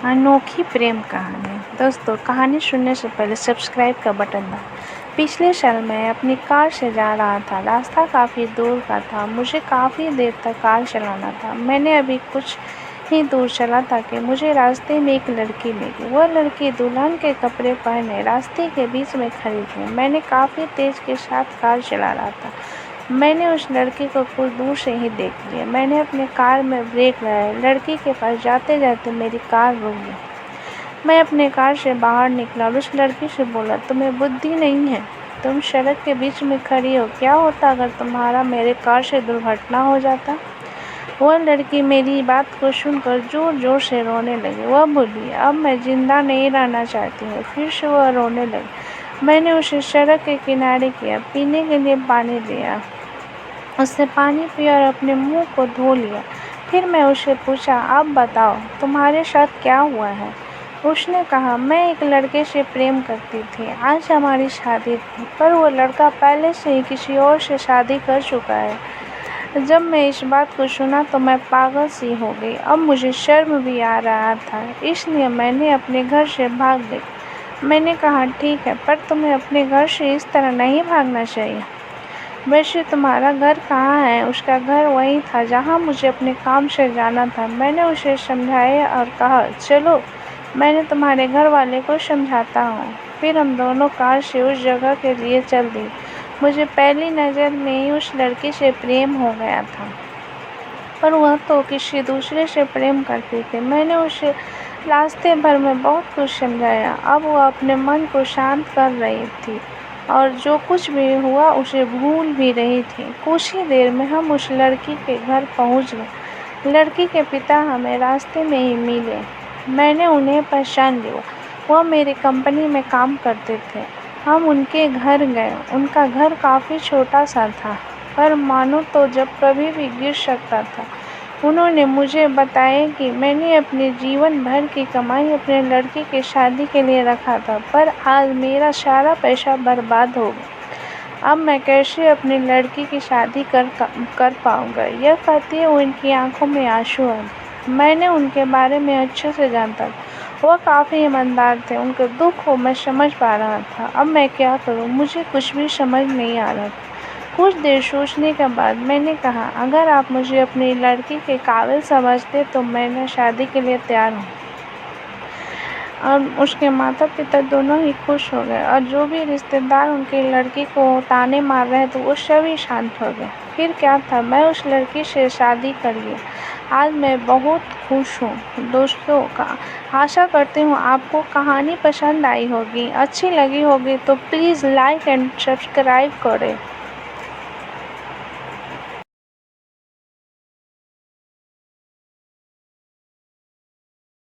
अनोखी प्रेम कहानी। दोस्तों, कहानी सुनने से पहले सब्सक्राइब का बटन दबाएं। पिछले साल मैं अपनी कार से जा रहा था। रास्ता काफ़ी दूर का था। मुझे काफ़ी देर तक कार चलाना था। मैंने अभी कुछ ही दूर चला था कि मुझे रास्ते में एक लड़की मिली। वह लड़की दुल्हन के कपड़े पहने रास्ते के बीच में खड़ी थी। मैंने काफ़ी तेज़ के साथ कार चला रहा था। मैंने उस लड़की को कुछ दूर से ही देख लिया। मैंने अपनी कार में ब्रेक लगाया। लड़की के पास जाते जाते मेरी कार रुक गई। मैं अपने कार से बाहर निकला और उस लड़की से बोला, तुम्हें बुद्धि नहीं है? तुम सड़क के बीच में खड़ी हो। क्या होता अगर तुम्हारा मेरे कार से दुर्घटना हो जाता? वह लड़की मेरी बात को सुनकर जोर जोर से रोने लगी। वह बोली, अब मैं जिंदा नहीं रहना चाहती हूँ। फिर से वह रोने लगी। मैंने उसे सड़क के किनारे किया, पीने के लिए पानी दिया, उससे पानी पिया और अपने मुंह को धो लिया। फिर मैं उससे पूछा, अब बताओ तुम्हारे साथ क्या हुआ है? उसने कहा, मैं एक लड़के से प्रेम करती थी। आज हमारी शादी थी, पर वो लड़का पहले से ही किसी और से शादी कर चुका है। जब मैं इस बात को सुना तो मैं पागल सी हो गई। अब मुझे शर्म भी आ रहा था, इसलिए मैंने अपने घर से भाग गई। मैंने कहा, ठीक है, पर तुम्हें अपने घर से इस तरह नहीं भागना चाहिए। वैसे तुम्हारा घर कहाँ है? उसका घर वही था जहाँ मुझे अपने काम से जाना था। मैंने उसे समझाया और कहा, चलो मैंने तुम्हारे घर वाले को समझाता हूँ। फिर हम दोनों कार से उस जगह के लिए चल दिए। मुझे पहली नज़र में ही उस लड़की से प्रेम हो गया था, पर वह तो किसी दूसरे से प्रेम करती थी। मैंने उसे रास्ते भर में बहुत कुछ समझाया। अब वह अपने मन को शांत कर रही थी और जो कुछ भी हुआ उसे भूल भी रही थी। कुछ ही देर में हम उस लड़की के घर पहुंच गए। लड़की के पिता हमें रास्ते में ही मिले। मैंने उन्हें पहचान लिया। वह मेरी कंपनी में काम करते थे। हम उनके घर गए। उनका घर काफ़ी छोटा सा था, पर मानो तो जब कभी भी गिर सकता था। उन्होंने मुझे बताया कि मैंने अपने जीवन भर की कमाई अपने लड़की की शादी के लिए रखा था, पर आज मेरा सारा पैसा बर्बाद हो गया। अब मैं कैसे अपनी लड़की की शादी कर पाऊंगा? यह कहती है उनकी आंखों में आंसू आ गए। मैंने उनके बारे में अच्छे से जानता था। वह काफ़ी ईमानदार थे। उनके दुख को मैं समझ पा रहा था। अब मैं क्या करूं? मुझे कुछ भी समझ नहीं आ रहा था। कुछ देर सोचने के बाद मैंने कहा, अगर आप मुझे अपनी लड़की के काबिल समझते तो मैं शादी के लिए तैयार हूँ। और उसके माता पिता दोनों ही खुश हो गए और जो भी रिश्तेदार उनकी लड़की को ताने मार रहे थे वो सभी शांत हो गए। फिर क्या था, मैं उस लड़की से शादी कर लिया। आज मैं बहुत खुश हूँ। दोस्तों, आशा करती हूँ आपको कहानी पसंद आई होगी। अच्छी लगी होगी तो प्लीज़ लाइक एंड सब्सक्राइब करें।